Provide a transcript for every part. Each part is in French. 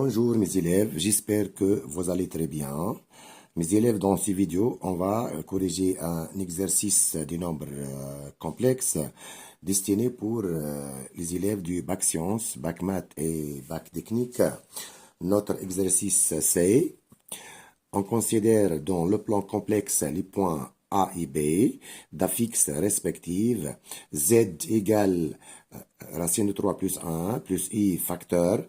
Bonjour mes élèves, j'espère que vous allez très bien. Mes élèves, dans cette vidéo, on va corriger un exercice du nombre complexe destiné pour les élèves du bac sciences, bac maths et bac technique. Notre exercice c'est, on considère dans le plan complexe les points A et B d'affixes respectives. Z égale racine de 3 plus 1 plus I facteur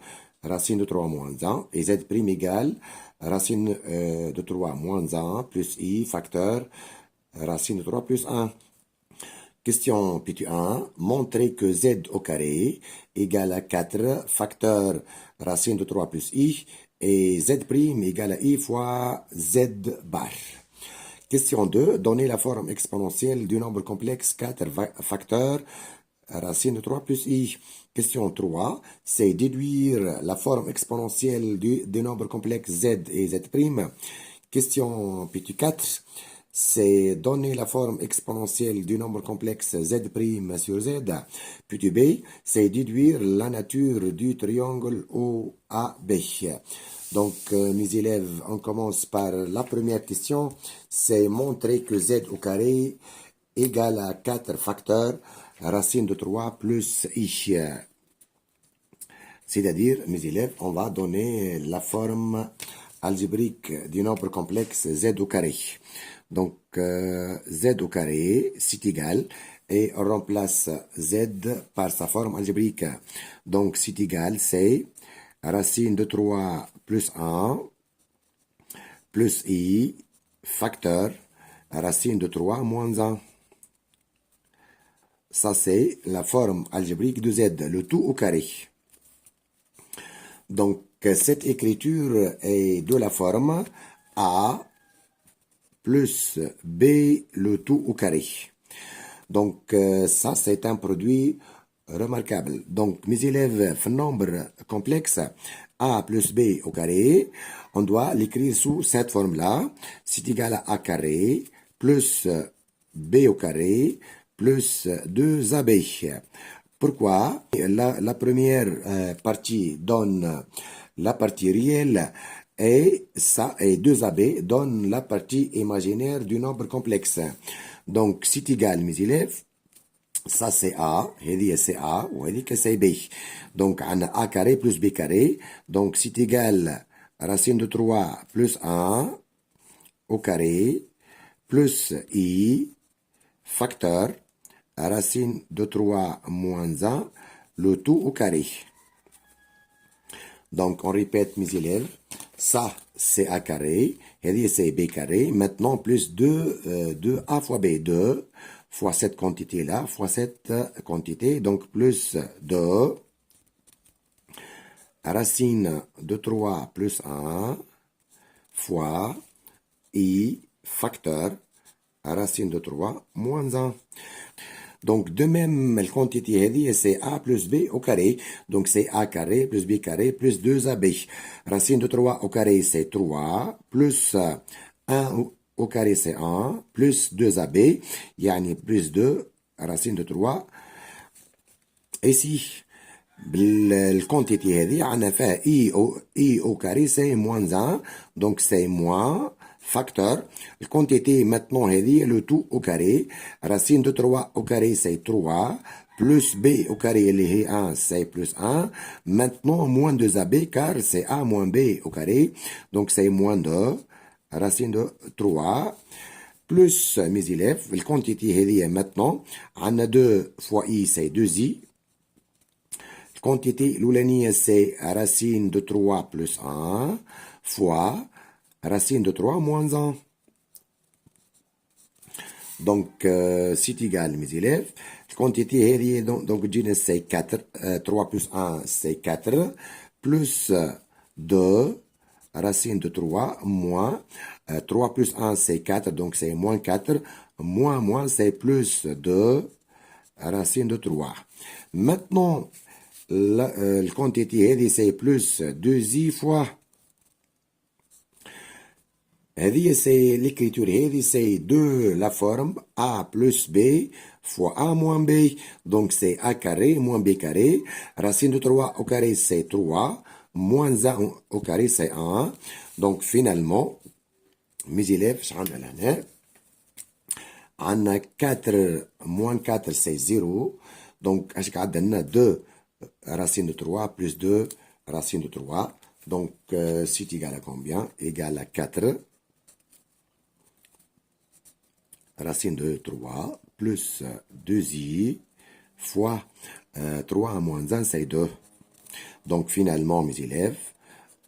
racine de 3 moins 1 et Z' égale racine de 3 moins 1 plus I facteur racine de 3 plus 1. Question P1. Montrer que Z au carré égale à 4 facteur racine de 3 plus I et Z' égale à I fois Z bar. Question 2. Donner la forme exponentielle du nombre complexe 4 facteur racine de 3 plus I. Question 3, c'est déduire la forme exponentielle du nombre complexe Z et Z'. Question P4, c'est donner la forme exponentielle du nombre complexe Z' sur Z. P2B, c'est déduire la nature du triangle OAB. Donc, mes élèves, on commence par la première question, c'est montrer que Z au carré égale à 4 facteurs racine de 3 plus I. C'est-à-dire, mes élèves, on va donner la forme algébrique du nombre complexe Z au carré. Donc, Z au carré, c'est égal, et on remplace Z par sa forme algébrique. Donc, c'est égal, c'est racine de 3 plus 1 plus I facteur racine de 3 moins 1. Ça, c'est la forme algébrique de Z, le tout au carré. Donc, cette écriture est de la forme A plus B, le tout au carré. Donc, ça, c'est un produit remarquable. Donc, mes élèves, nombre complexe A plus B au carré, on doit l'écrire sous cette forme-là. C'est égal à A carré plus B au carré plus 2AB. Pourquoi? La première partie donne la partie réelle et ça et 2AB donne la partie imaginaire du nombre complexe. Donc, c'est égal, mes élèves. Ça c'est A, c'est A, ou c'est B. Donc, on a A carré plus B carré. Donc, c'est égal racine de 3 plus 1 au carré plus I facteur racine de 3 moins 1, le tout au carré. Donc, on répète, mes élèves. Ça, c'est A carré. Et c'est B carré. Maintenant, plus 2A fois B. 2 fois cette quantité-là, fois cette quantité. Donc, plus 2 racine de 3 plus 1 fois I facteur racine de 3 moins 1. Donc, de même, la quantité, c'est A plus B au carré. Donc, c'est A carré plus B carré plus 2AB. Racine de 3 au carré, c'est 3. Plus 1 au carré, c'est 1. Plus 2AB. Yani plus 2. Racine de 3. Ici, la quantité, on a fait I au carré, c'est moins 1. Donc, c'est moins facteur. La quantité maintenant est le tout au carré. Racine de 3 au carré, c'est 3. Plus B au carré, est 1, c'est plus 1. Maintenant, moins 2AB, car c'est A moins B au carré. Donc, c'est moins 2. Racine de 3. Plus, mes élèves, la quantité est maintenant. On a 2 fois I, c'est 2I. La quantité, l'oulanie, c'est racine de 3 plus 1 fois racine de 3 moins 1. Donc, c'est égal, mes élèves. La quantité, donc, c'est 4. 3 plus 1, c'est 4. Plus 2, racine de 3, moins. 3 plus 1, c'est 4, donc c'est moins 4. Moins, c'est plus 2, racine de 3. Maintenant, la quantité, c'est plus 2i fois. C'est l'écriture, c'est de la forme A plus B fois A moins B. Donc, c'est A carré moins B carré. Racine de 3 au carré, c'est 3. moins 1 au carré, c'est 1. Donc, finalement, mes élèves, on a 4 moins 4, c'est 0. Donc, on a 2 racines de 3 plus 2 racines de 3. Donc, c'est égal à combien? Égal à 4 racine de 3 plus 2i fois 3 moins 1, c'est 2. Donc, finalement, mes élèves,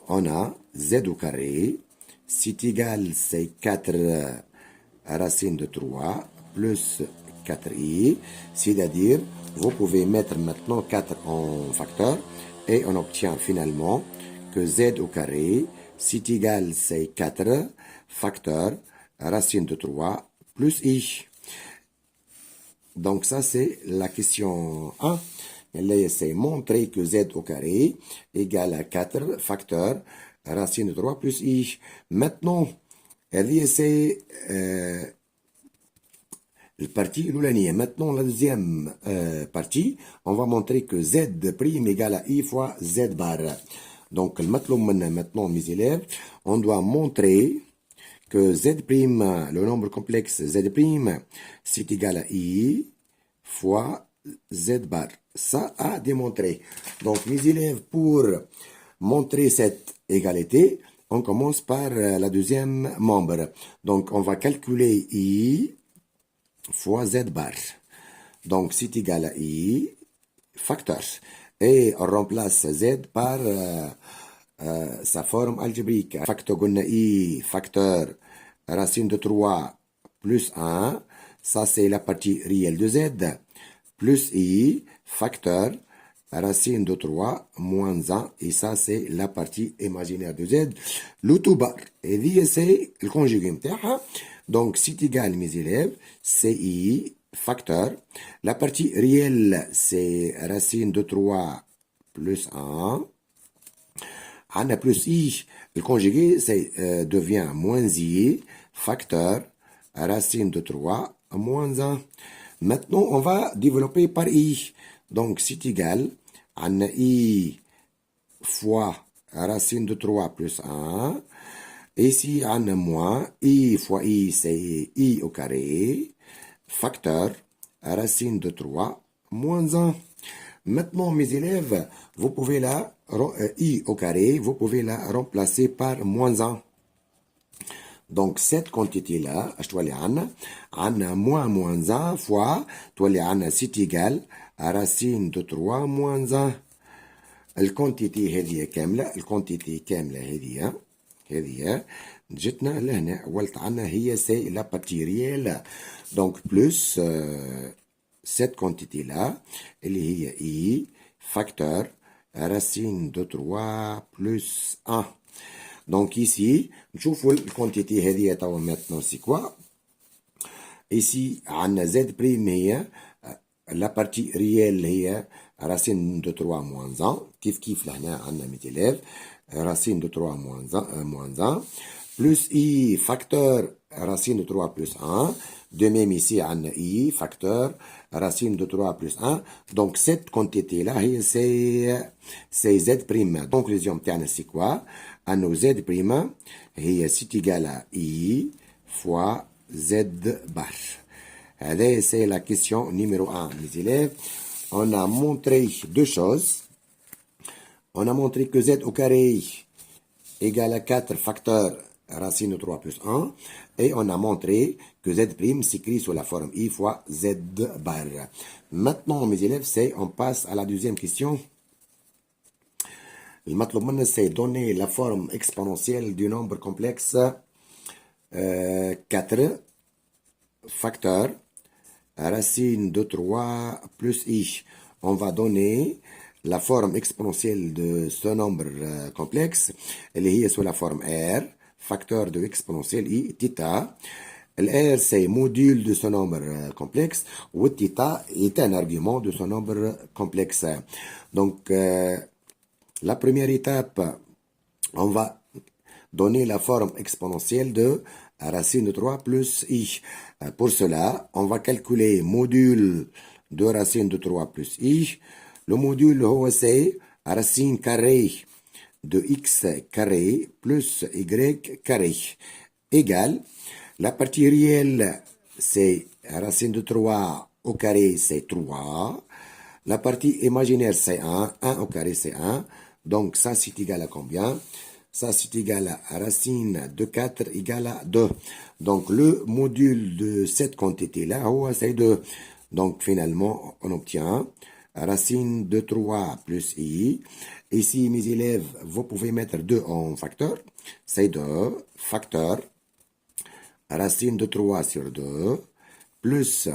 on a z au carré, c'est égal, c'est 4 racine de 3 plus 4i, c'est-à-dire, vous pouvez mettre maintenant 4 en facteur et on obtient finalement que z au carré, c'est égal, c'est 4 facteur racine de 3 plus i. Donc ça, c'est la question 1. Là, c'est montrer que z au carré égale à 4 facteur racine de 3 plus i. Maintenant, c'est le partie l'oulanier. Maintenant, la deuxième partie, on va montrer que z' égale à i fois z bar. Donc, maintenant, mes élèves, on doit montrer que z', le nombre complexe z', c'est égal à i fois z bar. Ça a démontré. Donc, mes élèves, pour montrer cette égalité, on commence par la deuxième membre. Donc, on va calculer i fois z bar. Donc, c'est égal à i facteur. Et on remplace z par sa forme algébrique. Facteur i, facteur racine de 3 plus 1. Ça, c'est la partie réelle de z. Plus i, facteur racine de 3 moins 1. Et ça, c'est la partie imaginaire de z. Le tout bar. Et c'est le conjugué. Donc, c'est égal, mes élèves, c'est i facteur. La partie réelle, c'est racine de 3 plus 1. On a plus i, le conjugué, devient moins i, facteur, racine de 3, moins 1. Maintenant, on va développer par i. Donc, c'est égal, on a i fois racine de 3 plus 1. Ici, on a moins, i fois i, c'est i au carré, facteur, racine de 3, moins 1. Maintenant, mes élèves, vous pouvez i au carré, vous pouvez la remplacer par moins 1. Donc, cette quantité-là, on a moins 1 fois, c'est égal à racine de 3 moins 1. الكونتيتي هذه كاملة الكونتيتي كاملة هذه جتنا لهنا ولت عنا هي سي لا بارتي ريال دونك بلس cette quantité-là, اللي هي I, facteur, racine de 3 plus 1. Donc ici, نشوفوا الكونتيتي هذه توا maintenant c'est quoi. Ici, عندنا Z' هي la partie réelle هي racine de 3 moins 1. كيف لهنا عندنا mes élèves. Racine de 3 moins 1. Plus I, facteur, racine de 3 plus 1. De même ici, on a I, facteur, racine de 3 plus 1. Donc, cette quantité-là, c'est Z'. Conclusion, c'est quoi? On a Z', c'est égal à I fois Z bar. C'est la question numéro 1, mes élèves. On a montré deux choses. On a montré que Z au carré égale à 4 facteurs racine de 3 plus 1. Et on a montré que Z' s'écrit sous la forme I fois Z bar. Maintenant, mes élèves, on passe à la deuxième question. Le matlub c'est donner la forme exponentielle du nombre complexe 4 facteurs racine de 3 plus I. On va donner la forme exponentielle de ce nombre complexe. Elle est sous la forme R, facteur de exponentielle I, θ. R, c'est module de ce nombre complexe, ou θ est un argument de ce nombre complexe. Donc, la première étape, on va donner la forme exponentielle de racine de 3 plus I. Pour cela, on va calculer module de racine de 3 plus I. Le module, c'est racine carrée de x carré plus y carré égale, la partie réelle, c'est racine de 3 au carré, c'est 3. La partie imaginaire, c'est 1. 1 au carré, c'est 1. Donc, ça, c'est égal à combien? Ça, c'est égal à racine de 4 égale à 2. Donc, le module de cette quantité-là, c'est 2. Donc, finalement, on obtient racine de 3 plus i. Ici, mes élèves, vous pouvez mettre 2 en facteur. C'est 2 facteur racine de 3 sur 2 plus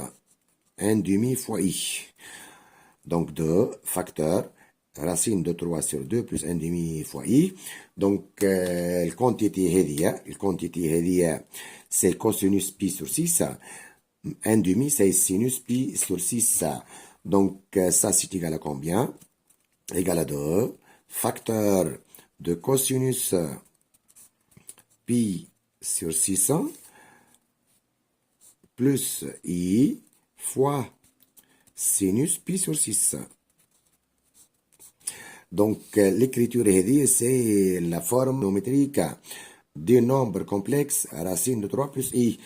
1 demi fois i. Donc 2 facteur racine de 3 sur 2 plus 1 demi fois i. Donc la quantité هذه c'est cosinus pi sur 6. 1 demi c'est sinus pi sur 6. Donc ça c'est égal à combien? Égal à 2 facteur de cosinus pi sur 6 plus i fois sinus pi sur 6. Donc, l'écriture c'est la forme géométrique du nombre complexe racine de 3 plus i.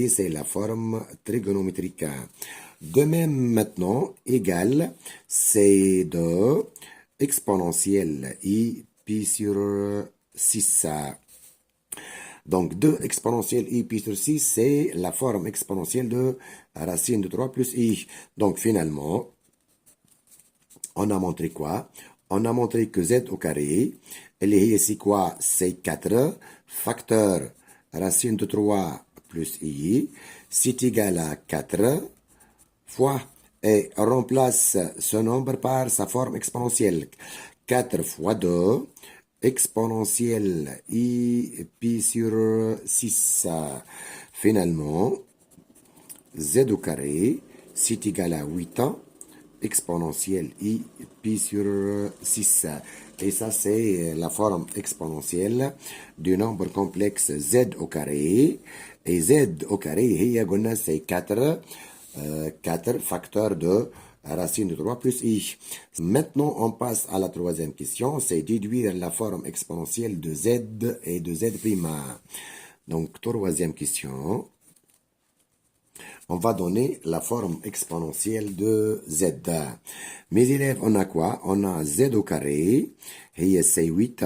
C'est la forme trigonométrique. De même, maintenant, égal, c'est de exponentielle i pi sur 6. Donc, 2 exponentielle i pi sur 6, c'est la forme exponentielle de racine de 3 plus i. Donc, finalement, on a montré quoi? On a montré que z au carré, c'est quoi? C'est 4 facteur racine de 3 plus i, c'est égal à 4 fois, et on remplace ce nombre par sa forme exponentielle. 4 fois 2 exponentielle i pi sur 6. Finalement, z au carré, c'est égal à 8 exponentielle i pi sur 6. Et ça, c'est la forme exponentielle du nombre complexe z au carré. Et z au carré, c'est 4 facteurs de racine de 3 plus i. Maintenant, on passe à la troisième question, c'est déduire la forme exponentielle de z et de z'. Donc, troisième question, on va donner la forme exponentielle de z. Mes élèves, on a quoi? On a z au carré, et c'est 8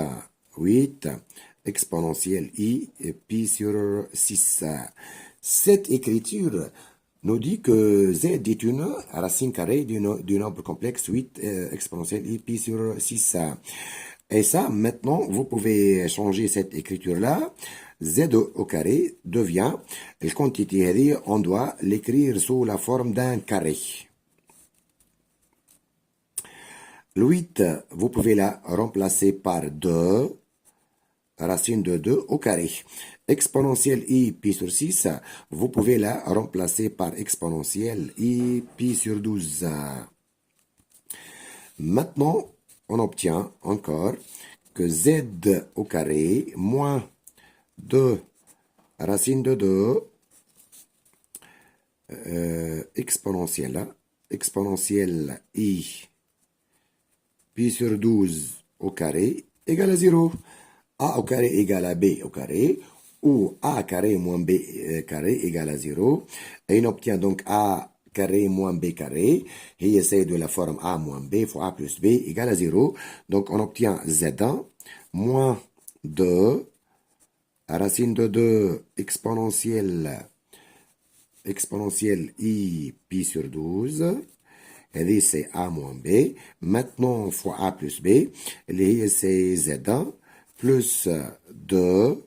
exponentielle i pi sur 6. Cette écriture nous dit que z est une racine carrée du nombre complexe 8 exponentielle i pi sur 6. Et ça, maintenant, vous pouvez changer cette écriture-là. Z au carré devient, la quantité, on doit l'écrire sous la forme d'un carré. Le 8, vous pouvez la remplacer par 2, racine de 2 au carré. Exponentielle i pi sur 6, vous pouvez la remplacer par exponentielle i pi sur 12. Maintenant, on obtient encore que z au carré moins 2 racine de 2 exponentielle i pi sur 12 au carré égale à 0. A au carré égale à b au carré, ou a carré moins b carré égale à 0. Et on obtient donc a carré moins b carré, et c'est de la forme a moins b fois a plus b égale à 0. Donc on obtient z1 moins 2 racine de 2 exponentielle i pi sur 12. Et c'est a moins b. Maintenant, fois a plus b. Et c'est z1 plus 2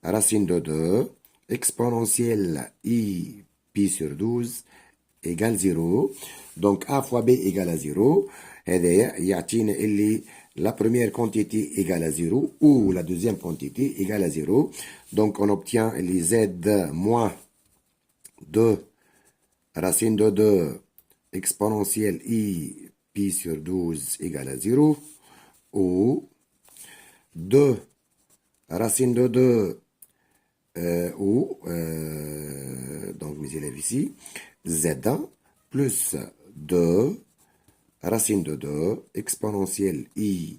racine de 2 exponentielle i pi sur 12 égale 0. Donc a fois b égale à 0. Et la première quantité égale à 0 ou la deuxième quantité égale à 0. Donc on obtient les z moins 2 racine de 2 exponentielle i pi sur 12 égale à 0, ou 2 racine de 2 donc mes élèves ici, z1 plus 2 racine de 2 exponentielle i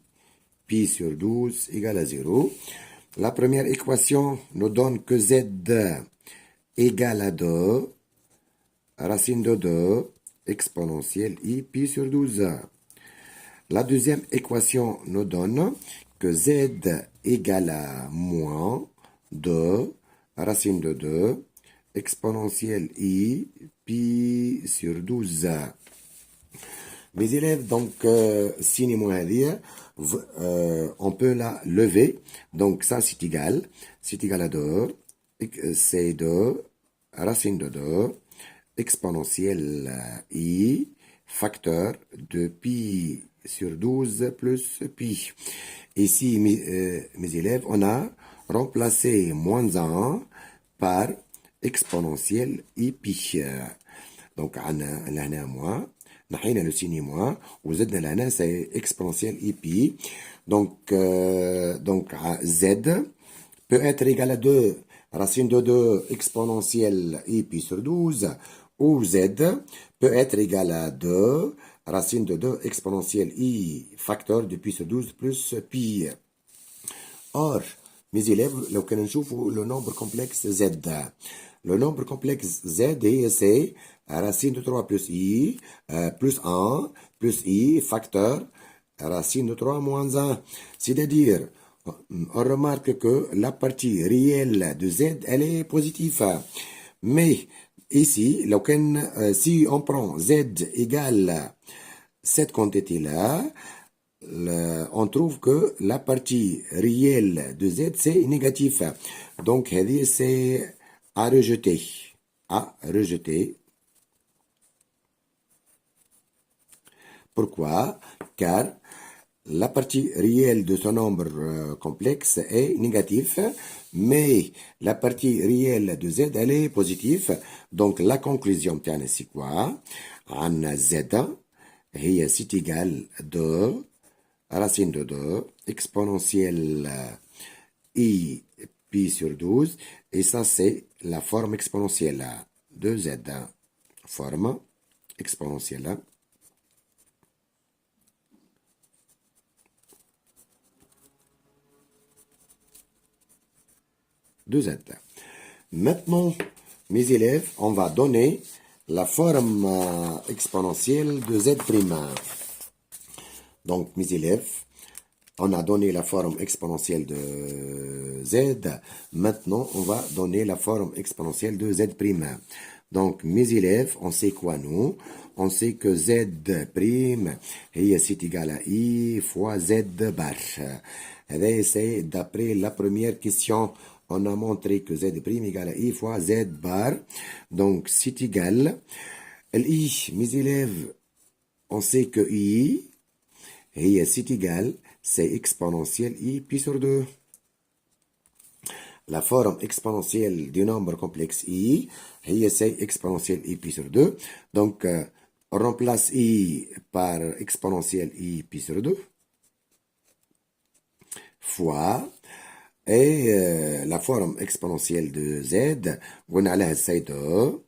pi sur 12 égale à 0. La première équation nous donne que z égale à 2, racine de 2, exponentielle i pi sur 12. La deuxième équation nous donne que z égale à moins 2, racine de 2, exponentielle i pi sur 12. Mes élèves, donc, on peut la lever. Donc, ça, c'est égal. C'est égal à 2. C'est 2, racine de 2, exponentielle i, facteur de pi sur 12 plus pi. Ici, mes élèves, on a remplacé moins 1 par exponentielle i pi. Donc, on a moins. نحينا le signe moins وزدنا لهنا c'est exponentielle i pi. Donc z peut être égal à 2 racine de 2 exponentielle i pi sur 12 ou z peut être égal à 2 racine de 2 exponentielle i facteur de pi sur 12 plus pi. Or, mes élèves, لو كنا نشوفوا le nombre complexe z. Le nombre complexe z c'est racine de 3 plus i, plus 1, plus i, facteur, racine de 3 moins 1. C'est-à-dire, on remarque que la partie réelle de z, elle est positive. Mais ici, si on prend z égale cette quantité-là, on trouve que la partie réelle de z, c'est négatif. Donc, c'est à rejeter. À rejeter. Pourquoi? Car la partie réelle de ce nombre complexe est négative, mais la partie réelle de z, elle est positive. Donc, la conclusion, c'est quoi? On z, c'est égal à 2, racine de 2, exponentielle i pi sur 12, et ça, c'est la forme exponentielle de z. Forme exponentielle de z. Maintenant, mes élèves, on va donner la forme exponentielle de z'. Donc, mes élèves, on a donné la forme exponentielle de z. Maintenant, on va donner la forme exponentielle de z'. Donc, mes élèves, on sait quoi, nous? On sait que z', c'est égal à i fois z bar. C'est d'après la première question. On a montré que z' égale à i fois z bar. Donc, c'est égal. I, mes élèves, on sait que i, c'est égal, c'est exponentielle i pi sur 2. La forme exponentielle du nombre complexe i, c'est exponentielle i pi sur 2. Donc, on remplace i par exponentielle i pi sur 2 fois. Et la forme exponentielle de z, on a c'est 2,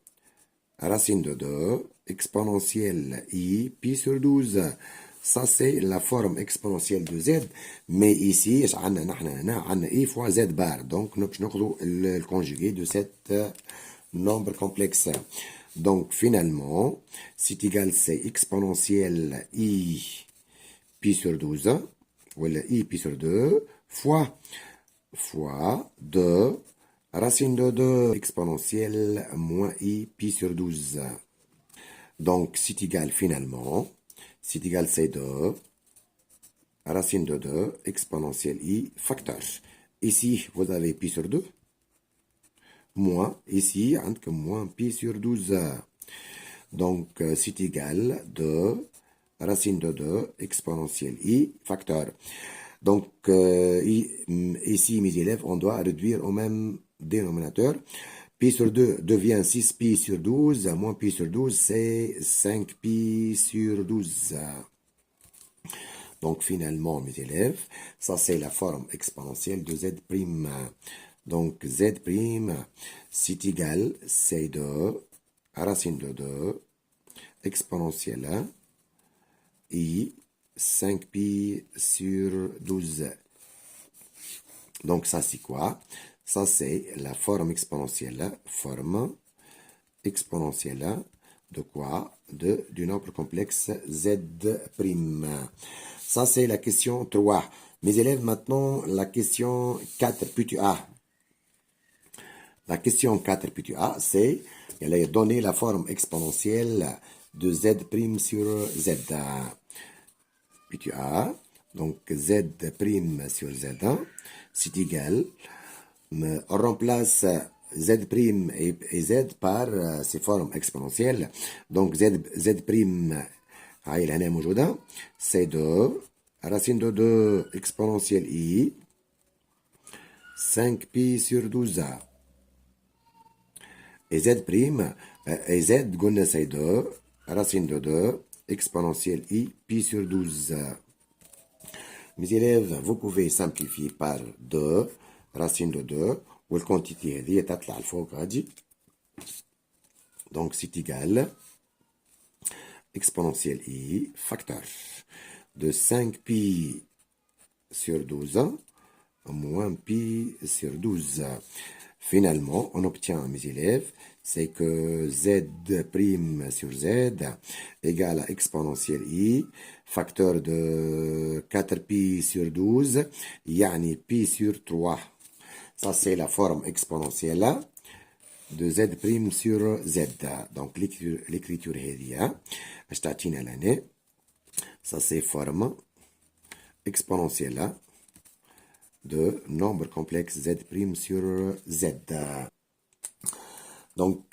racine de 2, exponentielle i pi sur 12. Ça, c'est la forme exponentielle de z. Mais ici, on a i fois z bar. Donc, nous avons le conjugué de cet nombre complexe. Donc, finalement, c'est égal, c'est exponentielle i pi sur 12, ou i pi sur 2, fois 2, racine de 2 exponentielle moins i pi sur 12. Donc, c'est égal finalement, c'est égal c'est 2, racine de 2 exponentielle i facteur. Ici, vous avez pi sur 2, moins, ici, entre moins pi sur 12. Donc, c'est égal 2, racine de 2 exponentielle i facteur. Donc, ici, mes élèves, on doit réduire au même dénominateur. Pi sur 2 devient 6 pi sur 12, moins pi sur 12, c'est 5 pi sur 12. Donc, finalement, mes élèves, ça, c'est la forme exponentielle de z'. Donc, z', c'est égal, c'est 2, racine de 2, exponentielle i 5pi sur 12. Donc ça c'est quoi? Ça c'est la forme exponentielle. Forme exponentielle de quoi? Du nombre complexe z'. Ça c'est la question 3. Mes élèves, maintenant la question 4. Puis A. La question 4 puis A, c'est, elle a donné la forme exponentielle de z' sur z. Puis A, donc z' sur z, c'est égal. On remplace z' et z par ces formes exponentielles. Donc z' هاي اللي هنا موجودة c'est 2 racine de 2 exponentielle i 5pi sur 12. Et z', et z قلنا c'est 2 racine de 2 exponentielle i pi sur 12. Mes élèves, vous pouvez simplifier par 2 racine de 2 والquantité هذه تطلع الفوق غادي. Donc c'est égal exponentielle i facteur de 5pi sur 12 moins pi sur 12. Finalement, on obtient, mes élèves, c'est que z' sur z égale à exponentielle i, facteur de 4pi sur 12, yani pi sur 3. Ça, c'est la forme exponentielle de z' sur z. Donc, l'écriture هذه اش تعطينا لهنا. Ça, c'est forme exponentielle de nombre complexe z' sur z. Donc,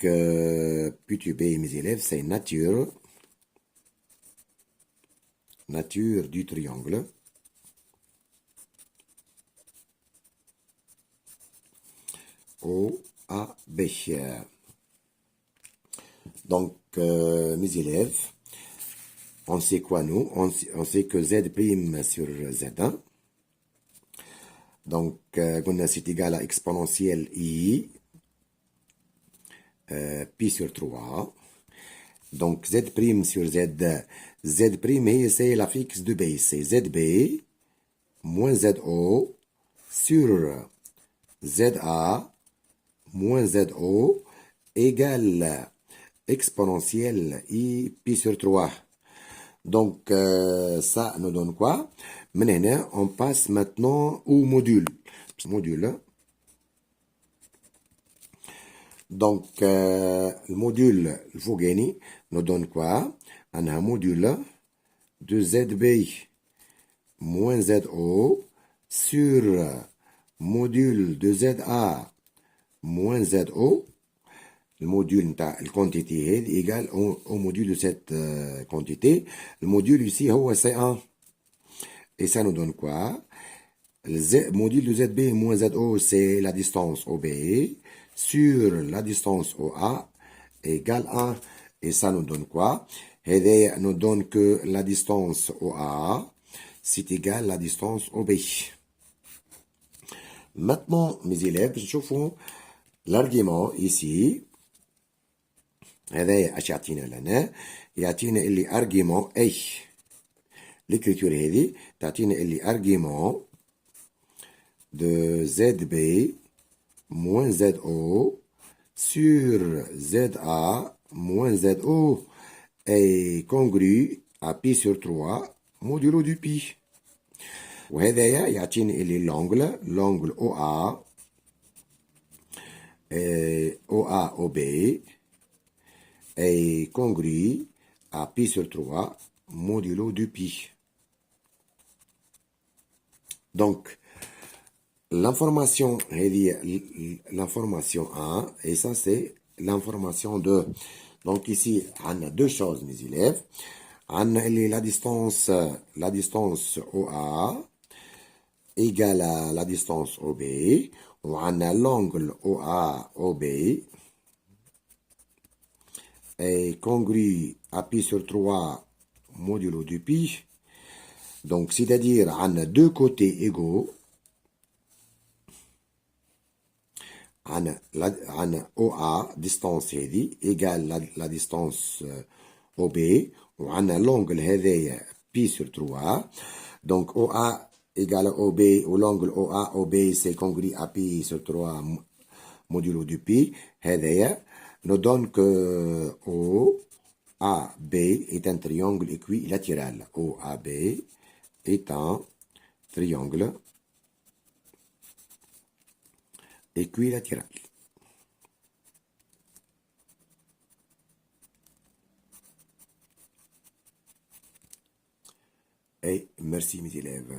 puis B, mes élèves, c'est nature du triangle OAB. Donc, mes élèves, on sait quoi nous? On sait que z' sur z. Donc, c'est égal à exponentielle i pi sur 3. Donc, z' sur z. Z', c'est la fixe de B. C'est zb moins zo sur za moins zo égale exponentielle i pi sur 3. Donc, ça nous donne quoi? Maintenant, on passe maintenant au module. Donc, le module Vogeni nous donne quoi? On a un module de zb moins zo sur module de za moins zo. Le module de la quantité est égal au module de cette quantité. Le module ici, c'est 1. Et ça nous donne quoi? Le module de zb moins zo, c'est la distance OB sur la distance OA égale 1. Et ça nous donne quoi? Et nous donne que la distance OA, c'est égal à la distance OB. Maintenant, mes élèves, chauffons l'argument ici. هذا اش يعطينا لنا؟ يعطينا اللي argument اي l'écriture هذه تعطينا اللي argument de zb moins zo sur za moins zo est congru à pi sur 3 modulo du pi. وهذايا يعطيني اللي l'angle OB est congru à pi sur 3 modulo du pi. Donc, l'information 1 et ça c'est l'information 2. Donc ici, on a deux choses, mes élèves. On a la distance OA égale à la distance OB. On a l'angle OA-OB est congru à pi sur 3 modulo du pi. Donc, c'est-à-dire, on a deux côtés égaux. On a OA, distance égale la distance OB. On a l'angle pi sur 3. Donc OA égale OB, ou l'angle OA, OB, c'est congrue à pi sur 3 modulo du pi. هذايا nous donne que OAB est un triangle équilatéral. OAB est un triangle équilatéral. Et merci mes élèves.